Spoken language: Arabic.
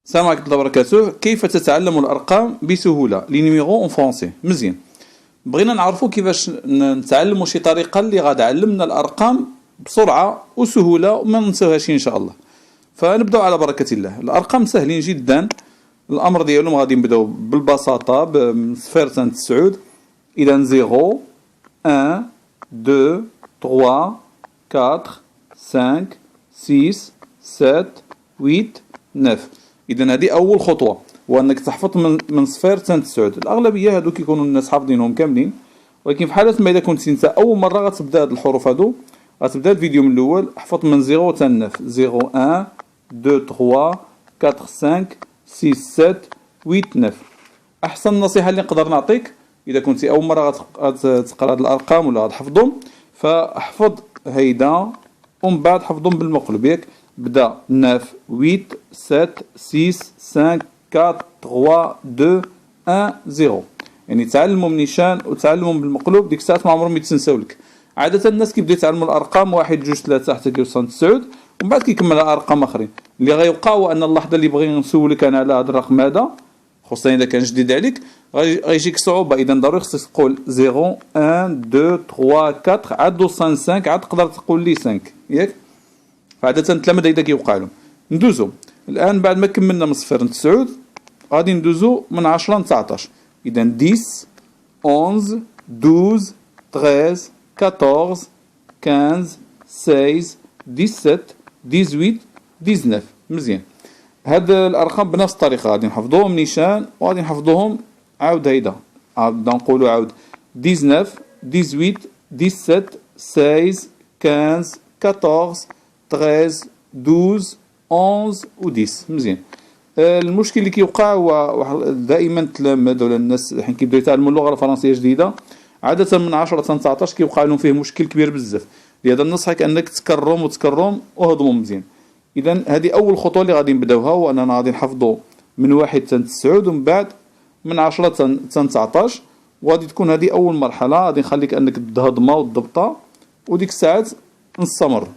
السلام عليكم ورحمة الله وبركاته. كيف تتعلم الأرقام بسهولة؟ لي نيميرو اون فرونسي. مزيان. بغينا نعرفوا كيفاش نتعلموا شي طريقة اللي غادا علمنا الأرقام بسرعة وسهولة وما ننساوهاش إن شاء الله. فنبداو على بركة الله. الأرقام سهلين جدا. الأمر ديالهم غادي نبداو بالبساطة من صفر حتى 9. إذا 0 1 2 3 4 5 6 7 8 9. إذا هذه أول خطوة، وأنك تحفظ من صفر حتى 9. الأغلبية هادو كيكونوا الناس حافظينهم كاملين، ولكن في حالة ما إذا كنت أنت أول مرة غتبدا هاد الحروف هادو، غتبدا الفيديو من الأول. احفظ من 0 حتى 9. 0 1 2 3 4 5 6 7 8 9. أحسن نصيحة اللي نقدر نعطيك إذا كنت أول مرة غتقرا هاد الأرقام ولا غتحفظهم، فاحفظ هيدا ومن بعد حفظهم بالمقلوب. ياك بدا 9 8 7 6 5 4 3 2 1 0. يعني تعلموا من نيشان وتعلموا بالمقلوب، ديك الساعات ما عمرهم يتنساو لك. عادة الناس كيبداو يتعلموا الأرقام 1 2 3 حتى كيوصل 9، ومن بعد كيكمل أرقام آخرين. اللي غيبقى هو أن اللحظة اللي بغي نسولك أنا على هذا الرقم هذا، خصوصا إذا كان جديد عليك، غيجيك صعوبة. إذا ضروري خصك تقول 0 1 2 3 4 عاد دوصل 5، عاد تقدر تقول لي 5. ياك فعادة التلاميذ هيدا كيوقع لهم. ندوزو الآن بعد ما كملنا من صفر ل 9 غادي ندوزو من 10 ل 19. إذا 10 11 12 13 14 15 16 17 18 19. مزيان. هاد الأرقام بنفس الطريقة غادي نحفظوهم نيشان، وغادي نحفظوهم عاود هيدا. عاود نقولو عاود 19 18 17 16 15 14 13 12 11 و 10. مزيان. المشكل اللي كيوقع هو دائما التلاميذ ولا الناس حين كيبداو يتعلموا اللغه الفرنسيه جديده، عاده من 10 حتى 19 كيوقع لهم فيه مشكل كبير بزاف. لهذا ننصحك انك تكررهم وتكررهم وهضمهم مزيان. اذا هذه اول خطوه اللي غادي نبداوها، واننا غادي نحفظوا من 1 حتى 9 ومن بعد من 10 حتى 19. وغادي تكون هذه اول مرحله. غادي نخليك انك تهضمها وتضبطها، وديك الساعات نستمر.